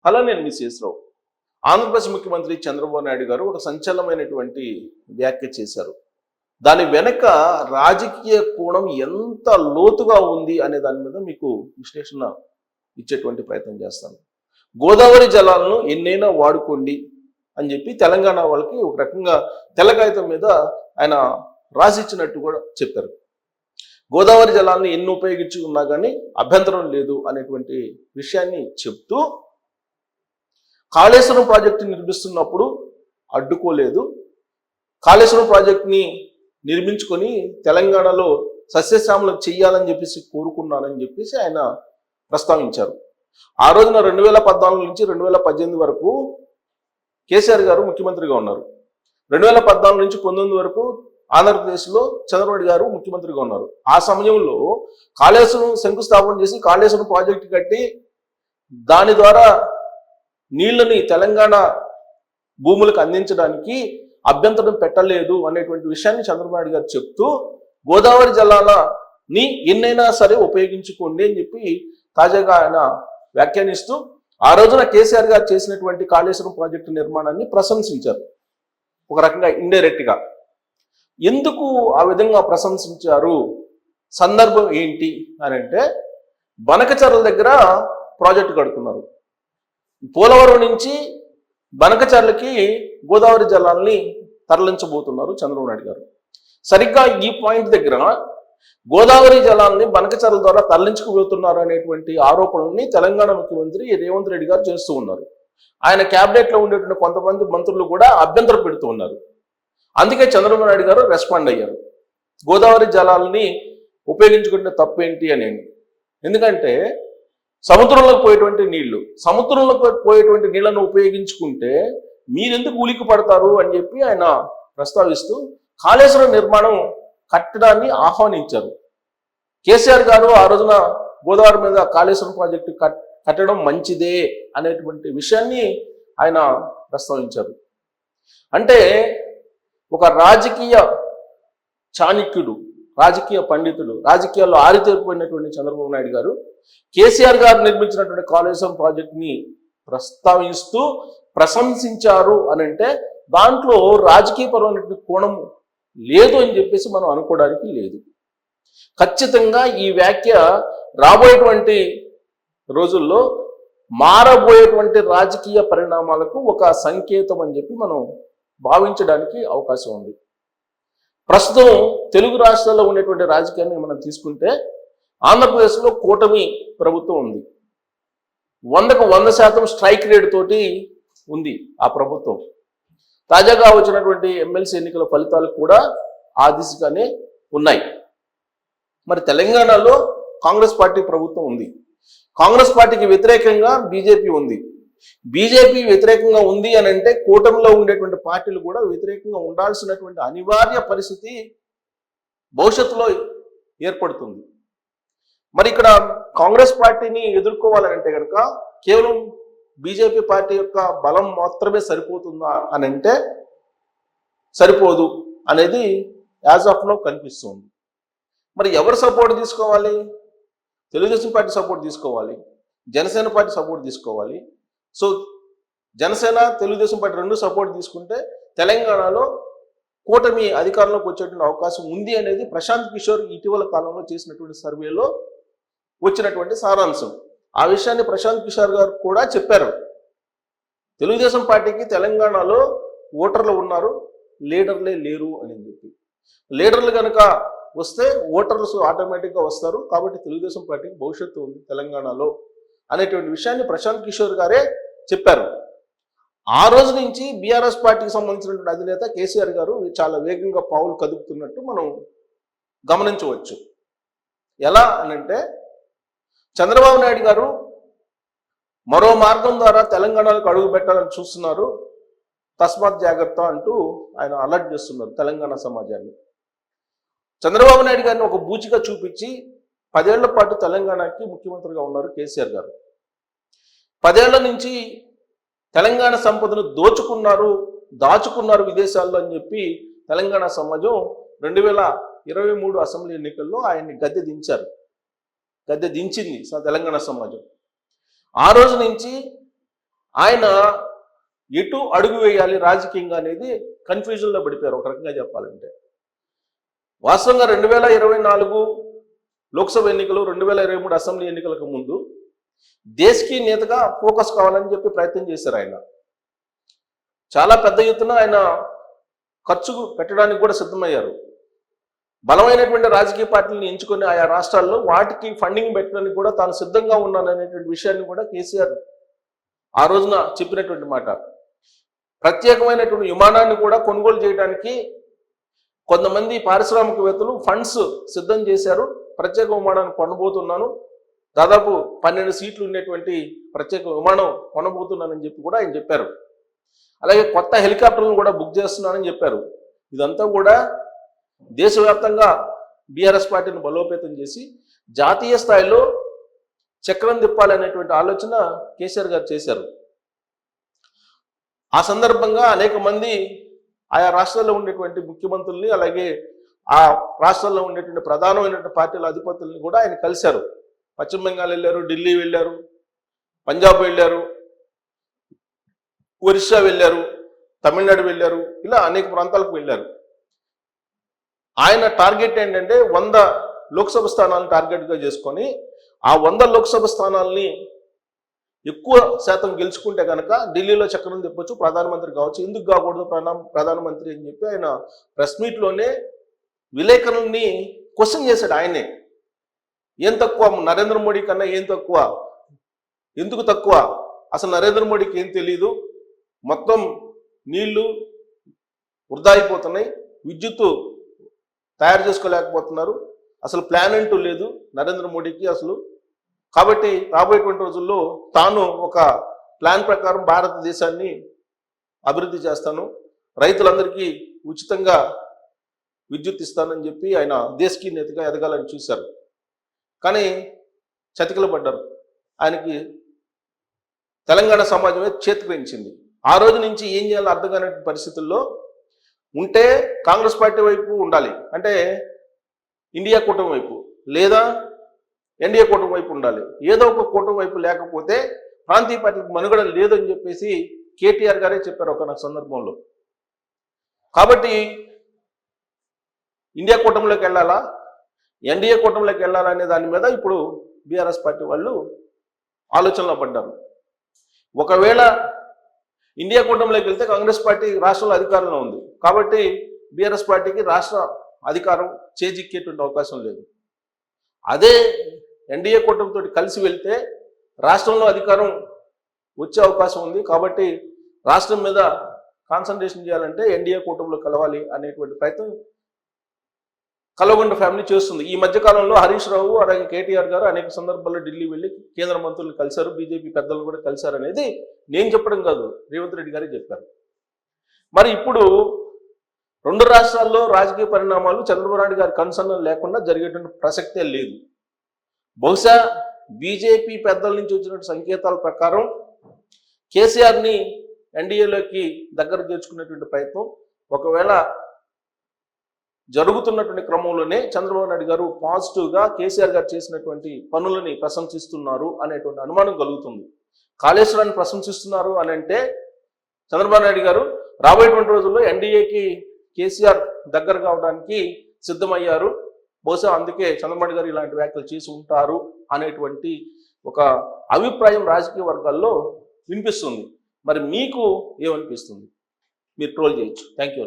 అలా నేను మిస్ రావు. ఆంధ్రప్రదేశ్ ముఖ్యమంత్రి చంద్రబాబు నాయుడు గారు ఒక సంచలనమైనటువంటి వ్యాఖ్య చేశారు. దాని వెనక రాజకీయ కోణం ఎంత లోతుగా ఉంది అనే దాని మీద మీకు విశ్లేషణ ఇచ్చేటువంటి ప్రయత్నం చేస్తాను. గోదావరి జలాలను ఎన్నైనా వాడుకోండి అని చెప్పి తెలంగాణ వాళ్ళకి ఒక రకంగా తెల్ల కాగితం మీద ఆయన రాసిచ్చినట్టు కూడా చెప్పారు. గోదావరి జలాలను ఎన్ని ఉపయోగించుకున్నా కానీ అభ్యంతరం లేదు అనేటువంటి విషయాన్ని చెప్తూ కాళేశ్వరం ప్రాజెక్టు నిర్మిస్తున్నప్పుడు అడ్డుకోలేదు, కాళేశ్వరం ప్రాజెక్టుని నిర్మించుకొని తెలంగాణలో సస్యశ్యామలం చెయ్యాలని చెప్పేసి కోరుకున్నానని చెప్పేసి ఆయన ప్రస్తావించారు. ఆ రోజున 2014 నుంచి 2018 వరకు కేసీఆర్ గారు ముఖ్యమంత్రిగా ఉన్నారు. 2014 నుంచి 19 వరకు ఆంధ్రప్రదేశ్లో చంద్రబాబు గారు ముఖ్యమంత్రిగా ఉన్నారు. ఆ సమయంలో కాళేశ్వరం శంకుస్థాపన చేసి కాళేశ్వరం ప్రాజెక్టు కట్టి దాని ద్వారా నీళ్లని తెలంగాణ భూములకు అందించడానికి అభ్యంతరం పెట్టలేదు అనేటువంటి విషయాన్ని చంద్రబాబు గారు చెప్తూ గోదావరి జలాలని ఎన్నైనా సరే ఉపయోగించుకోండి అని చెప్పి తాజాగా ఆయన వ్యాఖ్యానిస్తూ ఆ రోజున కేసీఆర్ గారు చేసినటువంటి కాళేశ్వరం ప్రాజెక్టు నిర్మాణాన్ని ప్రశంసించారు. ఒక రకంగా ఇండైరెక్ట్గా ఎందుకు ఆ విధంగా ప్రశంసించారు, సందర్భం ఏంటి అని అంటే, బనకచర్ల దగ్గర ప్రాజెక్టు కడుతున్నారు. పోలవరం నుంచి బనకచర్లకి గోదావరి జలాల్ని తరలించబోతున్నారు చంద్రబాబు నాయుడు గారు. సరిగ్గా ఈ పాయింట్ దగ్గర గోదావరి జలాల్ని బనకచర్ల ద్వారా తరలించుకుపోతున్నారు అనేటువంటి ఆరోపణల్ని తెలంగాణ ముఖ్యమంత్రి రేవంత్ రెడ్డి గారు చేస్తూ ఉన్నారు. ఆయన క్యాబినెట్లో ఉండేటువంటి కొంతమంది మంత్రులు కూడా అభ్యంతరం పెడుతూ ఉన్నారు. అందుకే చంద్రబాబు నాయుడు గారు రెస్పాండ్ అయ్యారు, గోదావరి జలాలని ఉపయోగించుకుంటే తప్పేంటి అని. ఎందుకంటే సముద్రంలోకి పోయేటువంటి సముద్రంలోకి పోయేటువంటి నీళ్లను ఉపయోగించుకుంటే మీరెందుకు ఉలికి పడతారు అని చెప్పి ఆయన ప్రస్తావిస్తూ కాళేశ్వరం నిర్మాణం కట్టడాన్ని ఆహ్వానించారు. కేసీఆర్ గారు ఆ రోజున గోదావరి మీద కాళేశ్వరం ప్రాజెక్టు కట్టడం మంచిదే అనేటువంటి విషయాన్ని ఆయన ప్రస్తావించారు. అంటే ఒక రాజకీయ చాణక్యుడు, రాజకీయ పండితుడు, రాజకీయాల్లో ఆరితేరిపోయినటువంటి చంద్రబాబు నాయుడు గారు కేసీఆర్ గారు నిర్మించినటువంటి కాళేశ్వరం ప్రాజెక్టుని ప్రస్తావిస్తూ ప్రశంసించారు అని అంటే దాంట్లో రాజకీయపరమైనటువంటి కోణం లేదు అని చెప్పేసి మనం అనుకోవడానికి లేదు. ఖచ్చితంగా ఈ వ్యాఖ్య రాబోయేటువంటి రోజుల్లో మారబోయేటువంటి రాజకీయ పరిణామాలకు ఒక సంకేతం అని చెప్పి మనం భావించడానికి అవకాశం ఉంది. ప్రస్తుతం తెలుగు రాష్ట్రాల్లో ఉండేటువంటి రాజకీయాన్ని మనం తీసుకుంటే ఆంధ్రప్రదేశ్లో కూటమి ప్రభుత్వం ఉంది. 100కు 100% స్ట్రైక్ రేట్ తోటి ఉంది ఆ ప్రభుత్వం. తాజాగా వచ్చినటువంటి ఎమ్మెల్సీ ఎన్నికల ఫలితాలు కూడా ఆ దిశగానే ఉన్నాయి. మరి తెలంగాణలో కాంగ్రెస్ పార్టీ ప్రభుత్వం ఉంది, కాంగ్రెస్ పార్టీకి వ్యతిరేకంగా బీజేపీ ఉంది. బీజేపీ వ్యతిరేకంగా ఉంది అని అంటే కూటమిలో ఉండేటువంటి పార్టీలు కూడా వ్యతిరేకంగా ఉండాల్సినటువంటి అనివార్య పరిస్థితి భవిష్యత్తులో ఏర్పడుతుంది. మరి ఇక్కడ కాంగ్రెస్ పార్టీని ఎదుర్కోవాలంటే కనుక కేవలం బీజేపీ పార్టీ యొక్క బలం మాత్రమే సరిపోతుందా అని అంటే సరిపోదు అనేది యాజ్ ఆఫ్ నౌ కనిపిస్తుంది. మరి ఎవరు సపోర్ట్ తీసుకోవాలి? తెలుగుదేశం పార్టీ సపోర్ట్ తీసుకోవాలి, జనసేన పార్టీ సపోర్ట్ తీసుకోవాలి. సో జనసేన తెలుగుదేశం పార్టీ రెండు సపోర్ట్ తీసుకుంటే తెలంగాణలో కూటమి అధికారంలోకి వచ్చేటువంటి అవకాశం ఉంది అనేది ప్రశాంత్ కిషోర్ ఇటీవల కాలంలో చేసినటువంటి సర్వేలో వచ్చినటువంటి సారాంశం. ఆ విషయాన్ని ప్రశాంత్ కిషోర్ గారు కూడా చెప్పారు. తెలుగుదేశం పార్టీకి తెలంగాణలో ఓటర్లు ఉన్నారు, లీడర్లే లేరు అని చెప్పి. లీడర్లు కనుక వస్తే ఓటర్స్ ఆటోమేటిక్గా వస్తారు, కాబట్టి తెలుగుదేశం పార్టీకి భవిష్యత్తు ఉంది తెలంగాణలో అనేటువంటి విషయాన్ని ప్రశాంత్ కిషోర్ గారే చెప్పారు. ఆ రోజు నుంచి బీఆర్ఎస్ పార్టీకి సంబంధించినటువంటి అధినేత కేసీఆర్ గారు చాలా వేగంగా పావులు కదుపుతున్నట్టు మనం గమనించవచ్చు. ఎలా అనంటే చంద్రబాబు నాయుడు గారు మరో మార్గం ద్వారా తెలంగాణకు అడుగు పెట్టాలని చూస్తున్నారు, తస్మాత్ జాగ్రత్త అంటూ ఆయన అలర్ట్ చేస్తున్నారు తెలంగాణ సమాజాన్ని. చంద్రబాబు నాయుడు గారిని ఒక బూచిగా చూపించి 10 ఏళ్ల పాటు తెలంగాణకి ముఖ్యమంత్రిగా ఉన్నారు కేసీఆర్ గారు. 10 ఏళ్ల నుంచి తెలంగాణ సంపదను దాచుకున్నారు విదేశాల్లో అని చెప్పి తెలంగాణ సమాజం 2023 అసెంబ్లీ ఎన్నికల్లో ఆయన్ని గద్దె దించింది తెలంగాణ సమాజం. ఆ రోజు నుంచి ఆయన ఎటు అడుగు వేయాలి రాజకీయంగా అనేది కన్ఫ్యూజన్లో పడిపోయారు ఒక రకంగా చెప్పాలంటే. వాస్తవంగా 2024 లోక్సభ ఎన్నికలు, 2023 అసెంబ్లీ ఎన్నికలకు ముందు దేశ్కి నేతగా ఫోకస్ కావాలని చెప్పి ప్రయత్నం చేశారు ఆయన. చాలా పెద్ద ఎత్తున ఆయన ఖర్చు పెట్టడానికి కూడా సిద్ధమయ్యారు. బలమైనటువంటి రాజకీయ పార్టీలను ఎంచుకొని ఆయా రాష్ట్రాల్లో వాటికి ఫండింగ్ పెట్టడానికి కూడా తాను సిద్ధంగా ఉన్నాననేటువంటి విషయాన్ని కూడా కేసీఆర్ ఆ రోజున చెప్పినటువంటి మాట. ప్రత్యేకమైనటువంటి విమానాన్ని కూడా కొనుగోలు చేయడానికి కొంతమంది పారిశ్రామికవేత్తలు ఫండ్స్ సిద్ధం చేశారు. ప్రత్యేక విమానాన్ని కొనబోతున్నాను, దాదాపు 12 సీట్లు ఉండేటువంటి ప్రత్యేక విమానం కొనబోతున్నానని చెప్పి కూడా ఆయన చెప్పారు. అలాగే కొత్త హెలికాప్టర్లను కూడా బుక్ చేస్తున్నానని చెప్పారు. ఇదంతా కూడా దేశవ్యాప్తంగా బీఆర్ఎస్ పార్టీని బలోపేతం చేసి జాతీయ స్థాయిలో చక్రం తిప్పాలనేటువంటి ఆలోచన కేసీఆర్ గారు చేశారు. ఆ సందర్భంగా అనేక మంది ఆయా రాష్ట్రాల్లో ఉండేటువంటి ముఖ్యమంత్రుల్ని, అలాగే ఆ రాష్ట్రాల్లో ఉండేటువంటి ప్రధానమైనటువంటి పార్టీల అధిపతుల్ని కూడా ఆయన కలిశారు. పశ్చిమ బెంగాల్ వెళ్ళారు, ఢిల్లీ వెళ్ళారు, పంజాబ్ వెళ్ళారు, ఒరిస్సా వెళ్ళారు, తమిళనాడు వెళ్ళారు, ఇలా అనేక ప్రాంతాలకు వెళ్ళారు. ఆయన టార్గెట్ ఏంటంటే 100 లోక్సభ స్థానాలను టార్గెట్గా చేసుకొని ఆ 100 లోక్సభ స్థానాలని ఎక్కువ శాతం గెలుచుకుంటే కనుక ఢిల్లీలో చక్రం తిప్పొచ్చు, ప్రధానమంత్రి కావచ్చు. ఎందుకు కాకూడదు ప్రధానమంత్రి అని చెప్పి ఆయన ప్రెస్ మీట్లోనే విలేకరుల్ని క్వశ్చన్ చేశాడు. ఆయనే ఏం తక్కువ నరేంద్ర మోడీ కన్నా, ఏం తక్కువ, ఎందుకు తక్కువ, అసలు నరేంద్ర మోడీకి ఏం తెలీదు, మొత్తం నీళ్లు వృధా అయిపోతున్నాయి, విద్యుత్తు తయారు చేసుకోలేకపోతున్నారు, అసలు ప్లాన్ అంటూ లేదు నరేంద్ర మోడీకి అసలు. కాబట్టి రాబోయేటువంటి రోజుల్లో తాను ఒక ప్లాన్ ప్రకారం భారతదేశాన్ని అభివృద్ధి చేస్తాను, రైతులందరికీ ఉచితంగా విద్యుత్ ఇస్తానని చెప్పి ఆయన దేశ్కి నేతగా ఎదగాలని చూశారు. కానీ చతికిల పడ్డారు. ఆయనకి తెలంగాణ సమాజమే చేతికించింది. ఆ రోజు నుంచి ఏం చేయాలో అర్థం కాని పరిస్థితుల్లో ఉంటే కాంగ్రెస్ పార్టీ వైపు ఉండాలి, అంటే ఇండియా కూటమి వైపు, లేదా ఎన్డీఏ కూటమి వైపు ఉండాలి. ఏదో ఒక కూటమి వైపు లేకపోతే ప్రాంతీయ పార్టీకి మనుగడ లేదని చెప్పేసి కేటీఆర్ గారే చెప్పారు ఒక సందర్భంలో. కాబట్టి ఇండియా కూటమిలోకి వెళ్ళాలా, ఎన్డీఏ కూటమిలోకి వెళ్ళాలా అనే దాని మీద ఇప్పుడు బీఆర్ఎస్ పార్టీ వాళ్ళు ఆలోచనలో పడ్డారు. ఒకవేళ ఇండియా కూటమిలోకి వెళ్తే కాంగ్రెస్ పార్టీ రాష్ట్రంలో అధికారంలో ఉంది, కాబట్టి బీఆర్ఎస్ పార్టీకి రాష్ట్ర అధికారం చేజిక్కేటువంటి అవకాశం లేదు. అదే ఎన్డీఏ కూటమితో కలిసి వెళ్తే రాష్ట్రంలో అధికారం వచ్చే అవకాశం ఉంది. కాబట్టి రాష్ట్రం మీద కాన్సన్ట్రేషన్ చేయాలంటే ఎన్డీఏ కూటమిలో కలవాలి అనేటువంటి ప్రయత్నం కల్వకుంట్ల ఫ్యామిలీ చేస్తుంది. ఈ మధ్యకాలంలో హరీష్ రావు, అలాగే కేటీఆర్ గారు అనేక సందర్భాల్లో ఢిల్లీ వెళ్ళి కేంద్ర మంత్రులు కలిశారు, బీజేపీ పెద్దలు కూడా కలిశారు అనేది నేను చెప్పడం కాదు, రేవంత్ రెడ్డి గారే చెప్పారు. మరి ఇప్పుడు 2 రాష్ట్రాల్లో రాజకీయ పరిణామాలు చంద్రబాబు నాయుడు గారి కన్సర్న్ లేకుండా జరిగేటువంటి ప్రసక్తే లేదు. బహుశా బీజేపీ పెద్దల నుంచి వచ్చిన సంకేతాల ప్రకారం కేసీఆర్ని ఎన్డీఏలోకి దగ్గర చేర్చుకునేటువంటి ప్రయత్నం ఒకవేళ జరుగుతున్నటువంటి క్రమంలోనే చంద్రబాబు నాయుడు గారు పాజిటివ్గా కేసీఆర్ గారు చేసినటువంటి పనులని ప్రశంసిస్తున్నారు అనేటువంటి అనుమానం కలుగుతుంది. కాళేశ్వరాన్ని ప్రశంసిస్తున్నారు అని అంటే చంద్రబాబు నాయుడు గారు రాబోయేటువంటి రోజుల్లో ఎన్డీఏకి కేసీఆర్ దగ్గర కావడానికి సిద్ధమయ్యారు. బహుశా అందుకే చంద్రబాబు గారు ఇలాంటి వ్యాఖ్యలు చేసి ఉంటారు అనేటువంటి ఒక అభిప్రాయం రాజకీయ వర్గాల్లో వినిపిస్తుంది. మరి మీకు ఏమనిపిస్తుంది? మీరు ట్రోల్ చేయొచ్చు. Thank you.